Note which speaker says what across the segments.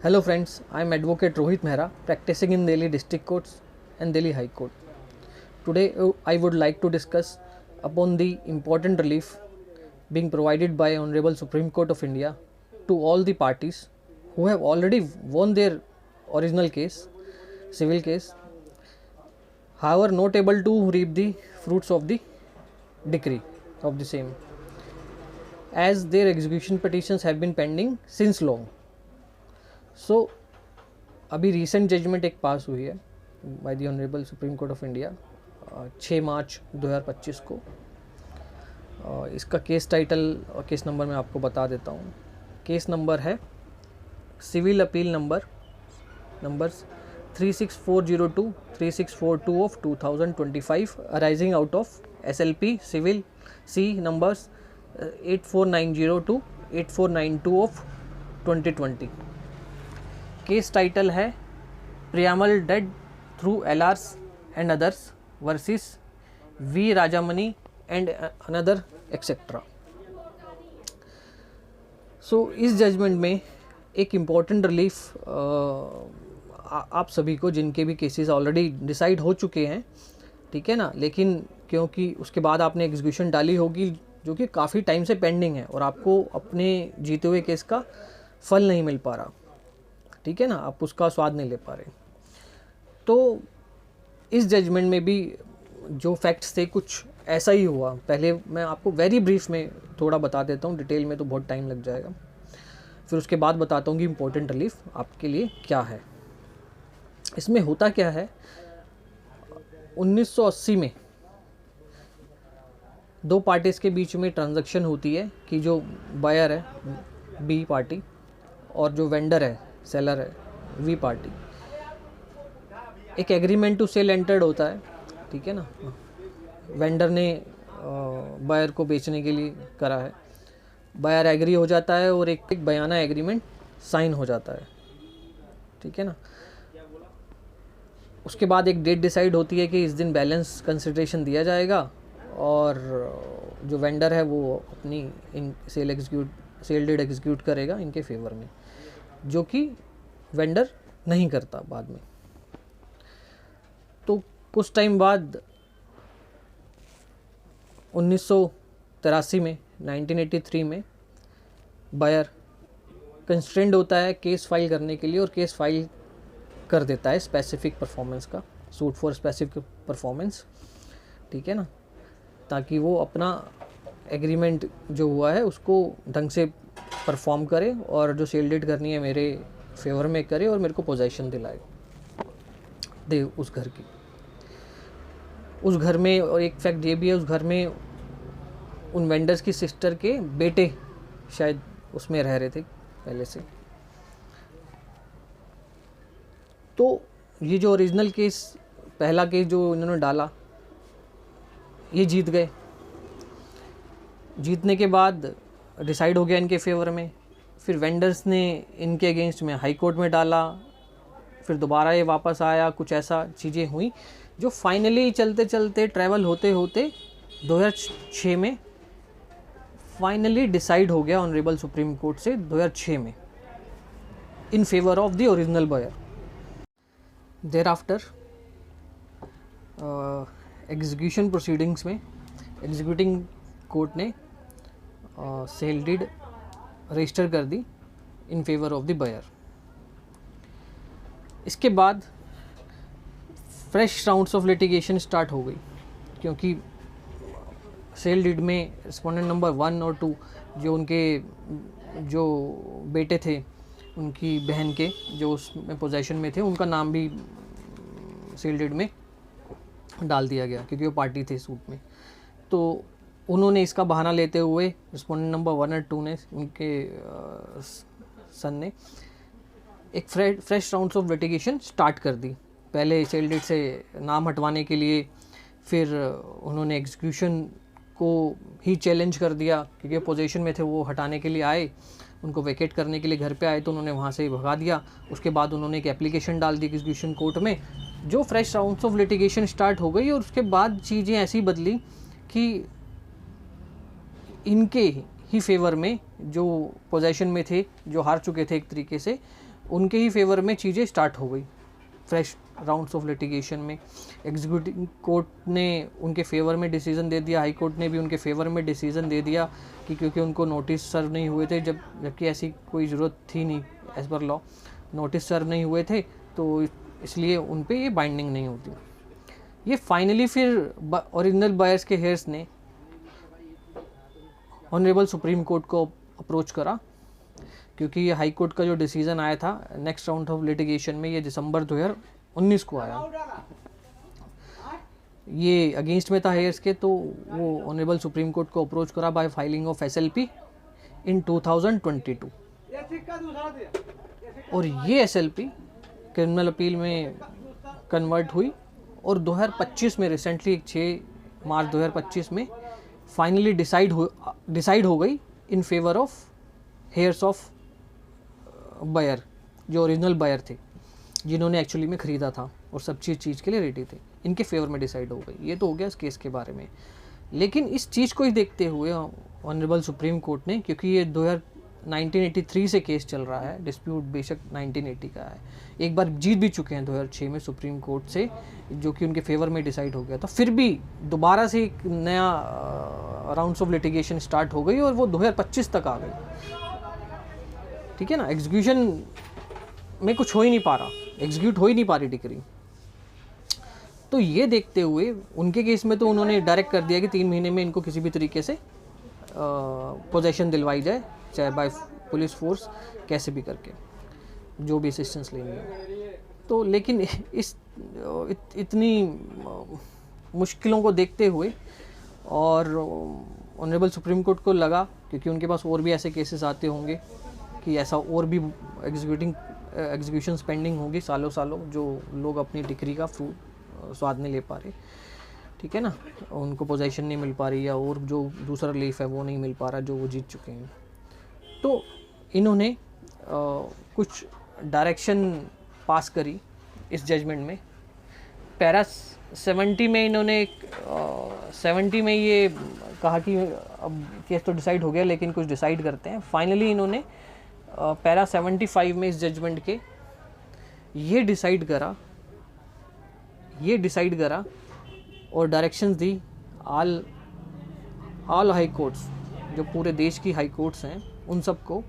Speaker 1: Hello friends, I am Advocate Rohit Mehra, practicing in Delhi District Courts and Delhi High Court. Today I would like to discuss upon the important relief being provided by Honorable Supreme Court of India to all the parties who have already won their original case, civil case, however not able to reap the fruits of the decree of the same, as their execution petitions have been pending since long. सो अभी recent judgement एक पास हुई है by the honourable supreme court of India 6 March 2025 को। इसका case title और case number मैं आपको बता देता हूँ। केस नंबर है civil appeal numbers 36402 3642 of 2025 arising out of SLP civil C numbers 84902 to 8492 of 2020। Case title है Priyamal dead through LRs and others versus V Rajamani and another etcetera. So इस judgement में एक इम्पॉर्टेंट रिलीफ आप सभी को, जिनके भी केसेस ऑलरेडी डिसाइड हो चुके हैं, ठीक है ना, लेकिन क्योंकि उसके बाद आपने एग्जीक्यूशन डाली होगी जो कि काफ़ी टाइम से पेंडिंग है और आपको अपने जीते हुए केस का फल नहीं मिल पा रहा, ठीक है ना, आप उसका स्वाद नहीं ले पा रहे। तो इस जजमेंट में भी जो फैक्ट्स थे कुछ ऐसा ही हुआ। पहले मैं आपको वेरी ब्रीफ में थोड़ा बता देता हूँ, डिटेल में तो बहुत टाइम लग जाएगा। फिर उसके बाद बताता हूँ कि इम्पोर्टेंट रिलीफ आपके लिए क्या है। इसमें होता क्या है, 1980 में दो पार्टीज़ के बीच में ट्रांजैक्शन होती है कि जो बायर है B पार्टी और जो वेंडर है सेलर है V पार्टी, एक एग्रीमेंट टू सेल एंटर्ड होता है, ठीक है ना। वेंडर ने बायर को बेचने के लिए करा है, बायर एग्री हो जाता है और एक बयाना एग्रीमेंट साइन हो जाता है, ठीक है ना। उसके बाद एक डेट डिसाइड होती है कि इस दिन बैलेंस कंसिडरेशन दिया जाएगा और जो वेंडर है वो अपनी इन सेल डीड एग्जीक्यूट करेगा इनके फेवर में, जो कि वेंडर नहीं करता बाद में। तो कुछ टाइम बाद 1983 में 1983 में बायर कंस्ट्रेंड होता है केस फाइल करने के लिए और केस फाइल कर देता है स्पेसिफिक परफॉर्मेंस का, सूट फॉर स्पेसिफिक परफॉर्मेंस, ठीक है ना, ताकि वो अपना एग्रीमेंट जो हुआ है उसको ढंग से परफॉर्म करे और जो सेल डीड करनी है मेरे फेवर में करे और मेरे को पोजेशन दिलाए दे उस घर की। उस घर में, और एक फैक्ट ये भी है, उस घर में उन वेंडर्स की सिस्टर के बेटे शायद उसमें रह रहे थे पहले से। तो ये जो ओरिजिनल केस, पहला केस जो इन्होंने डाला, ये जीत गए। जीतने के बाद डिसाइड हो गया इनके फेवर में। फिर वेंडर्स ने इनके अगेंस्ट में हाई कोर्ट में डाला, फिर दोबारा ये वापस आया, कुछ ऐसा चीज़ें हुई जो फाइनली चलते चलते ट्रैवल होते होते 2006 में फाइनली डिसाइड हो गया ऑनरेबल सुप्रीम कोर्ट से 2006 में in favour of the original buyer. Thereafter execution proceedings में एग्जीक्यूटिंग कोर्ट ने सेल डीड रजिस्टर कर दी in favour of the buyer. इसके बाद fresh rounds of litigation start हो गई, क्योंकि सेल डीड में रिस्पोंडेंट नंबर 1 और 2 जो उनके जो बेटे थे उनकी बहन के जो उसमें पोजेशन में थे, उनका नाम भी सेल डीड में डाल दिया गया क्योंकि वो पार्टी थे सूट में। तो उन्होंने इसका बहाना लेते हुए रिस्पोंडेंट नंबर 1 और 2 ने, उनके सन ने एक fresh rounds of litigation start कर दी। पहले सेल डीड से नाम हटवाने के लिए, फिर उन्होंने एग्जीक्यूशन को ही चैलेंज कर दिया क्योंकि पोजीशन में थे, वो हटाने के लिए आए, उनको वेकेट करने के लिए घर पे आए तो उन्होंने वहाँ से भगा दिया। उसके बाद उन्होंने एक एप्लीकेशन डाल दी एग्जीक्यूशन कोर्ट में, जो fresh rounds of litigation start हो गई। और उसके बाद चीज़ें ऐसी बदली कि इनके ही फेवर में, जो पोजेशन में थे, जो हार चुके थे एक तरीके से, उनके ही फेवर में चीज़ें स्टार्ट हो गई फ्रेश राउंड्स ऑफ लिटिगेशन में। एग्जीक्यूटिव कोर्ट ने उनके फेवर में डिसीजन दे दिया, हाई कोर्ट ने भी उनके फेवर में डिसीजन दे दिया कि क्योंकि उनको नोटिस सर्व नहीं हुए थे, जबकि ऐसी कोई ज़रूरत थी नहीं as per law, notice serve नहीं हुए थे तो इसलिए उन पे ये बाइंडिंग नहीं होती। ये फाइनली फिर ओरिजिनल बायर्स के हेयर्स ने ऑनरेबल सुप्रीम कोर्ट को अप्रोच करा, क्योंकि ये हाई कोर्ट का जो डिसीजन आया था नेक्स्ट राउंड ऑफ लिटिगेशन में, ये दिसंबर 2019 को आया, ये अगेंस्ट में था हेयर्स के, तो वो ऑनरेबल सुप्रीम कोर्ट को अप्रोच करा बाय फाइलिंग ऑफ SLP इन 2022। और ये SLP क्रिमिनल अपील में कन्वर्ट हुई और 2025 में रिसेंटली 6 मार्च 2025 में फाइनली डिसाइड हो गई in favour of heirs of buyer, जो ओरिजिनल बायर थे, जिन्होंने एक्चुअली में ख़रीदा था और सब चीज़ के लिए रेडी थे, इनके फेवर में डिसाइड हो गई। ये तो हो गया इस केस के बारे में। लेकिन इस चीज़ को ही देखते हुए ऑनरेबल सुप्रीम कोर्ट ने, क्योंकि ये 1983 से केस चल रहा है, डिस्प्यूट बेशक 1980 का है, एक बार जीत भी चुके हैं 2006 में सुप्रीम कोर्ट से, जो कि उनके फेवर में डिसाइड हो गया था, फिर भी दोबारा से एक नया राउंड्स ऑफ लिटिगेशन स्टार्ट हो गई और वो 2025 तक आ गई। ठीक है ना, एग्जीक्यूशन में कुछ हो ही नहीं पा रहा, एग्जीक्यूट हो ही नहीं पा रही डिक्री। तो ये देखते हुए उनके केस में तो उन्होंने डायरेक्ट कर दिया कि 3 महीने में इनको किसी भी तरीके से पोजेशन दिलवाई जाए, चाहे बाय पुलिस फोर्स, कैसे भी करके, जो भी असिस्टेंस लेंगे। तो लेकिन इतनी मुश्किलों को देखते हुए और ऑनरेबल सुप्रीम कोर्ट को लगा, क्योंकि उनके पास और भी ऐसे केसेस आते होंगे कि ऐसा और भी एग्जीक्यूशन पेंडिंग होगी सालों सालों, जो लोग अपनी डिक्री का स्वाद नहीं ले पा रहे, ठीक है ना, उनको पोजीशन नहीं मिल पा रही, या और जो दूसरा रिलीफ है वो नहीं मिल पा रहा जो वो जीत चुके हैं। तो इन्होंने कुछ डायरेक्शन पास करी इस जजमेंट में। पैरा 70 में इन्होंने 70 में ये कहा कि अब केस तो डिसाइड हो गया, लेकिन कुछ डिसाइड करते हैं। फाइनली इन्होंने पैरा 75 में इस जजमेंट के ये डिसाइड करा और directions the all high courts, जो पूरे देश की हाई कोर्ट्स हैं, उन सबको,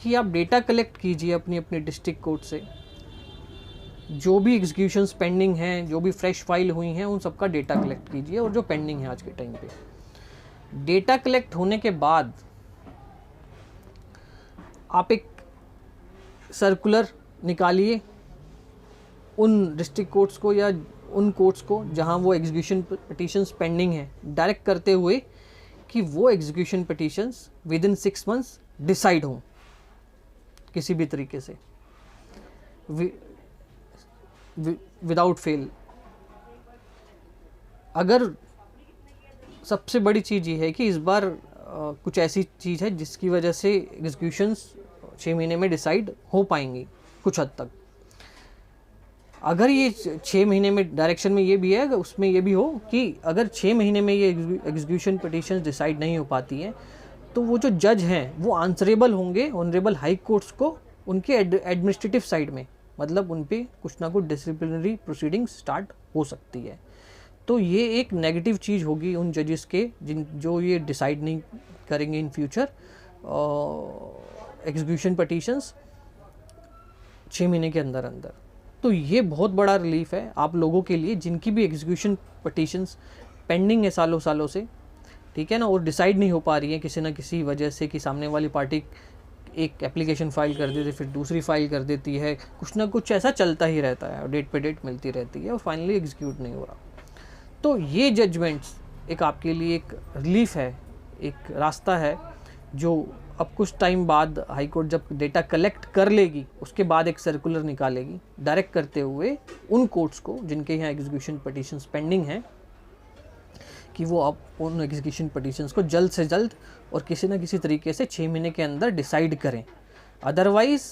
Speaker 1: कि आप डेटा कलेक्ट कीजिए अपनी अपनी डिस्ट्रिक्ट कोर्ट से, जो भी एग्जीक्यूशंस पेंडिंग हैं, जो भी फ्रेश फाइल हुई हैं, उन सबका डेटा कलेक्ट कीजिए, और जो पेंडिंग है आज के टाइम पे। डेटा कलेक्ट होने के बाद आप एक सर्कुलर निकालिए उन डिस्ट्रिक्ट कोर्ट्स को या उन कोर्ट्स को जहां वो एग्जीक्यूशन पिटीशंस पेंडिंग हैं, डायरेक्ट करते हुए कि वो execution petitions with in 6 months decide हों किसी भी तरीके से, विदाउट फेल। अगर सबसे बड़ी चीज़ ये है कि इस बार कुछ ऐसी चीज़ है जिसकी वजह से एग्जीक्यूशंस 6 महीने में डिसाइड हो पाएंगी कुछ हद तक। अगर ये 6 महीने में डायरेक्शन में ये भी है, उसमें ये भी हो कि अगर 6 महीने में ये एग्जीक्यूशन पिटीशंस डिसाइड नहीं हो पाती हैं, तो वो जो जज हैं वो आंसरेबल होंगे ऑनरेबल हाई कोर्ट्स को उनके एडमिनिस्ट्रेटिव साइड में, मतलब उन पे कुछ ना कुछ डिसिप्लिनरी प्रोसीडिंग्स स्टार्ट हो सकती है। तो ये एक नेगेटिव चीज़ होगी उन जजेस के जो ये डिसाइड नहीं करेंगे इन फ्यूचर एग्जीक्यूशन पिटीशंस 6 महीने के अंदर अंदर। तो ये बहुत बड़ा रिलीफ है आप लोगों के लिए जिनकी भी एग्जीक्यूशन पिटीशंस पेंडिंग है सालों सालों से, ठीक है ना, और डिसाइड नहीं हो पा रही है किसी ना किसी वजह से, कि सामने वाली पार्टी एक एप्लीकेशन फाइल कर देती है, फिर दूसरी फाइल कर देती है, कुछ ना कुछ ऐसा चलता ही रहता है और डेट पे डेट मिलती रहती है और फाइनली एग्जीक्यूट नहीं हो रहा। तो ये जजमेंट्स एक आपके लिए एक रिलीफ है, एक रास्ता है, जो अब कुछ टाइम बाद हाई कोर्ट जब डेटा कलेक्ट कर लेगी उसके बाद एक सर्कुलर निकालेगी डायरेक्ट करते हुए उन कोर्ट्स को जिनके यहाँ एग्जीक्यूशन पिटीशंस पेंडिंग हैं, कि वो अब उन एग्जीक्यूशन पिटीशंस को जल्द से जल्द और किसी न किसी तरीके से 6 महीने के अंदर डिसाइड करें। Otherwise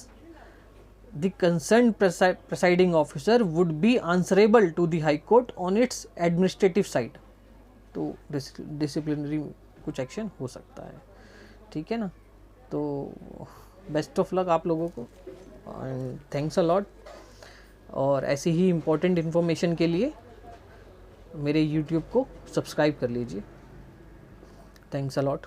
Speaker 1: the concern presiding officer would be answerable to the high court on its administrative side. तो डिसिप्लिनरी कुछ एक्शन हो सकता है। ठीक है ना। तो बेस्ट ऑफ लक आप लोगों को एंड थैंक्स अ लॉट। और ऐसी ही इम्पोर्टेंट इन्फॉर्मेशन के लिए मेरे यूट्यूब को सब्सक्राइब कर लीजिए। Thanks a lot.